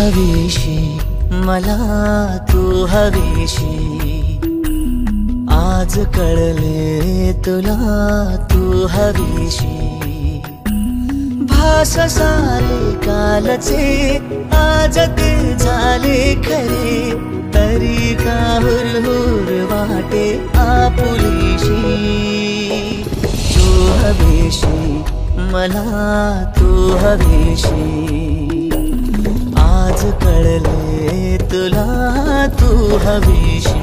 हवीशी मला तू हवीशी आज कळले तुला तू हवीशी भास सारे कालचे आज ते झाले खरे तरी का हुरहुर वाटे आपुलीशी तू हवीशी मला तू हवीशी आज कळले तुला तू हवीशी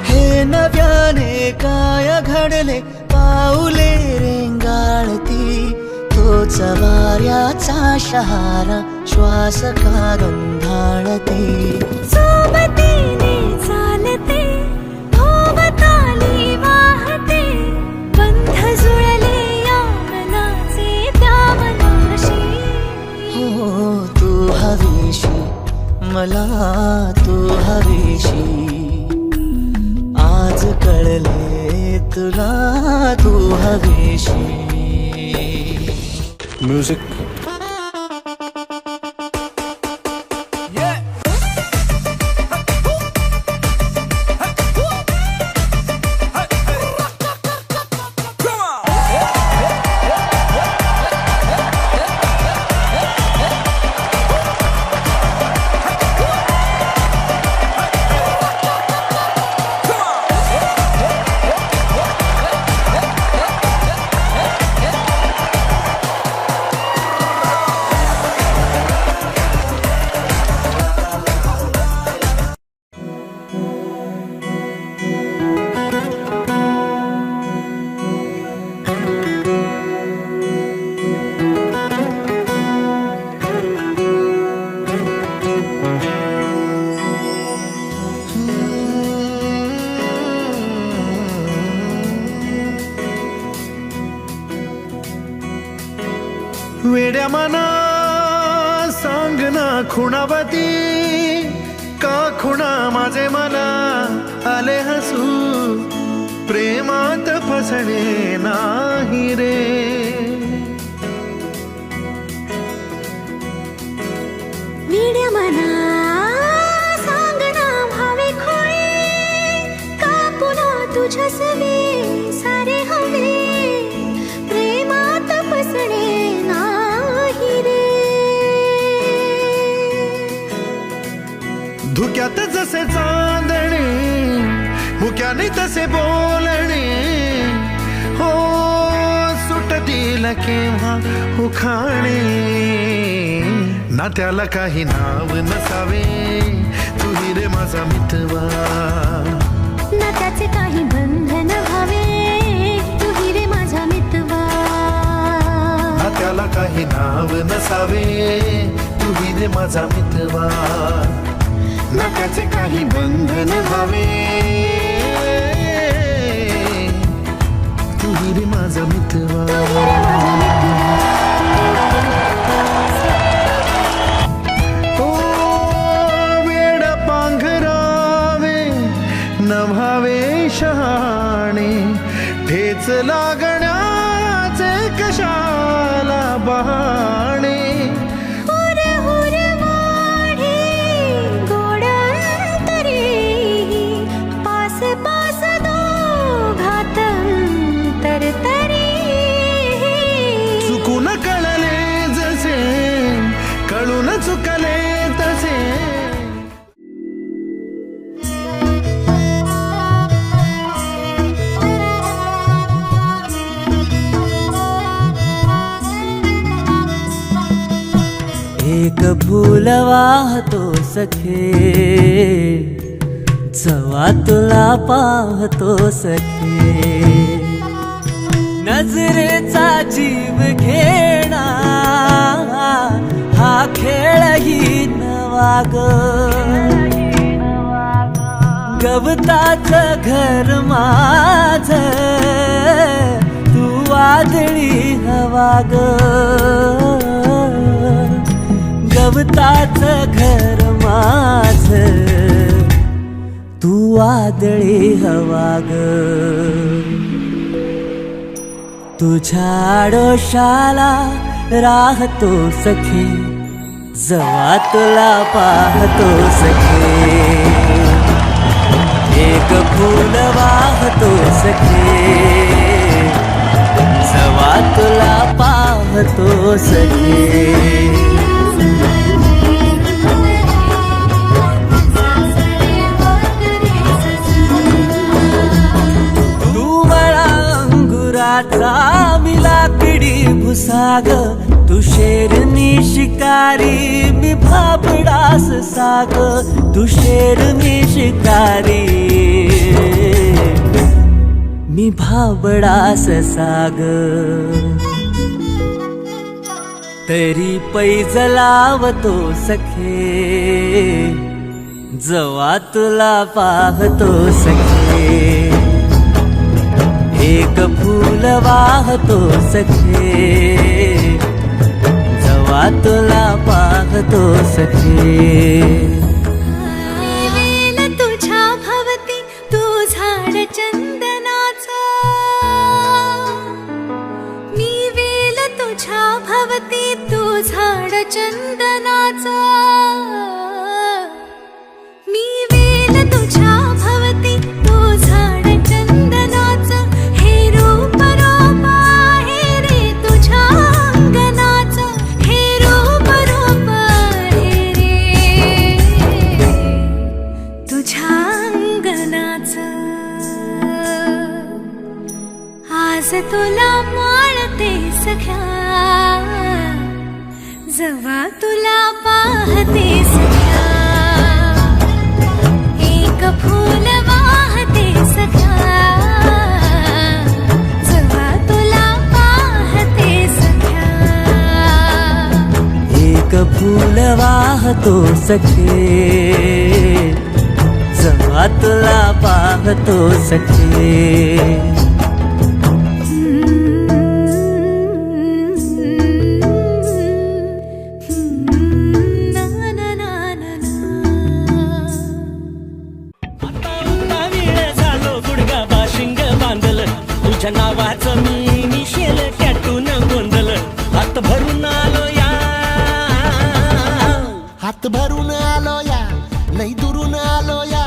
हे नव्याने काय घडले पाऊले रेंगाळती तोच वाऱ्याचा शहारा श्वास का गंधाळते सोबतीने चालते भोवताली वाहते बंध जुळले या मनाचे त्या मनाशी हो तू हवीशी मला तू हवीशी आज कळले तुला तू हवीशी म्युझिक वेड्या मना सांग ना खुणावती का खुणा माझे मला आले हसू प्रेमात फसणे नाही रे वेड्या मना सांग ना भावे खोळे का पुन्हा तुझ्या सवे सारे हवे प्रेमात फसणे नाही रे धुक्यात जसे चांदणे मुक्याने तसे बोलणे हो सुटतील केव्हा उखाणे ना त्याला काही नाव नसावे तुही रे माझा मितवा ना त्याचे काही बंधन व्हावे तुही रे माझा मितवा ना त्याला काही नाव नसावे तुही रे माझा मितवा ना त्याचे काही बंधन व्हावे तुही रे माझा मितवा नभावे शहाणे ठेच लागण्याचे कशाला बहाणे हुर हुर वाढे गोड अंतरे पास पास दोघात तरतरी चुकून कळले जसे कळून चुकले तसे एक फूल वाहतो सखे जवा तुला पाहतो सखे नजरेचा जीव घेणा हा खेळही नवा ग गवताच घर माझ वादळी हवा ग गवताच घर माझ तू वादळी हवा ग तुझ्या आडोशाला राहतो सखे जवा तुला पाहतो सखे एक फूल वाहतो सखे जवा तुला पाहतो सखे मी लाकडी भुसाग तू शेरनी शिकारी मी भाबडास साग तू शेरनी शिकारी मी भाबडास साग तरी पैज लावतो सखे जवा तुला पाहतो सखे एक फूल वाहतो सखे जवा तुला पाहतो सखे वेल तुझ्या भवती तू झाड चंदनाचा मी वेल तुझ्या भवती तू झाड चंदनाचा मी वेल तुझ्या भवती तू झाड चंदनाचा हे रूप रूप आहे रे तुझ्या अंगणाचं हे रूप रूप आहे रे तुझ्या अंगणाचं आज तुला माळते सख्या जवा तुला पाहते सख्या एक फूल वाहते सख्या जवा तुला पाहते सख्या एक फूल वाहतो सखे जवा तुला पाहतो सखे तुझ्या नावाचं मी निशेल टॅटून गोंधल हात भरून आलो या हात भरून आलो या लई दुरून आलो या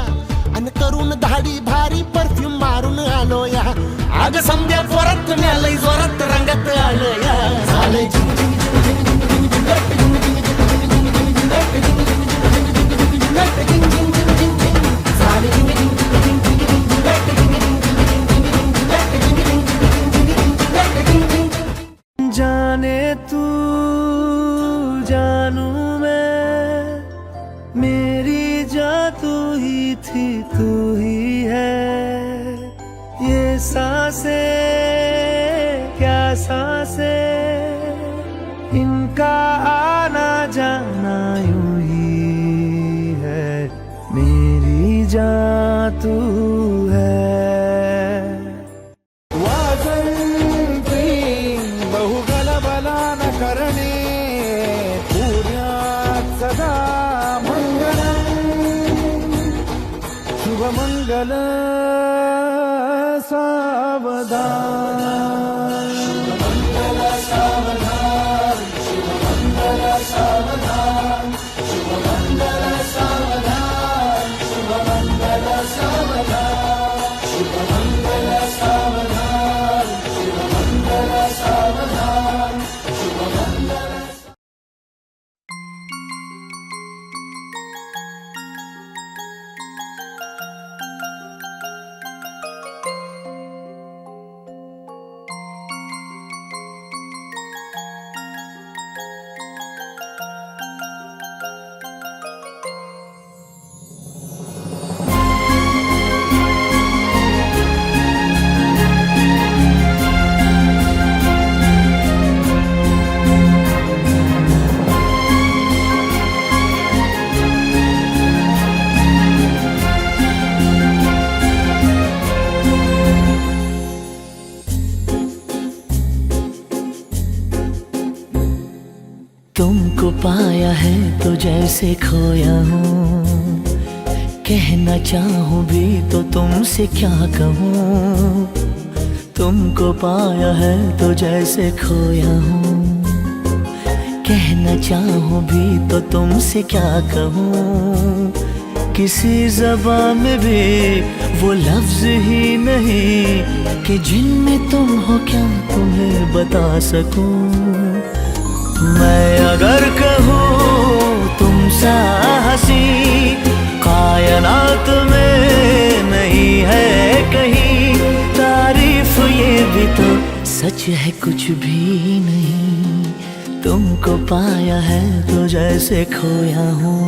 अन करून धाडी भारी परफ्यूम मारून आलो या आग समद्या जोरात लई जोरात रंगात आलो या झाले झिंग झिंग झिंग झिंग झिंग झिंग झिंग झिंग झिंग झिंग झिंग झाले झिंग झिंग जाने तू जानू मैं मेरी जा तू ही थी तू ही है ये सांसें क्या सांसें इनका आना जाना यूं ही है मेरी जान तू है मंगल सावधान पाया है तो जैसे खोया हूँ, कहना चाहूँ भी तो तुमसे क्या कहूँ। तुमको पाया है तो जैसे खोया हूँ, कहना चाहूँ भी तो तुमसे क्या कहूँ। किसी ज़बान में भी वो लफ्ज़ ही नहीं कि जिनमें तुम हो क्या तुम्हें बता सकूं। मैं अगर कहूँ तुम सा हंसी कायनात में नहीं है कहीं, तारीफ ये भी तो सच है कुछ भी नहीं। तुमको पाया है तो जैसे खोया हूँ।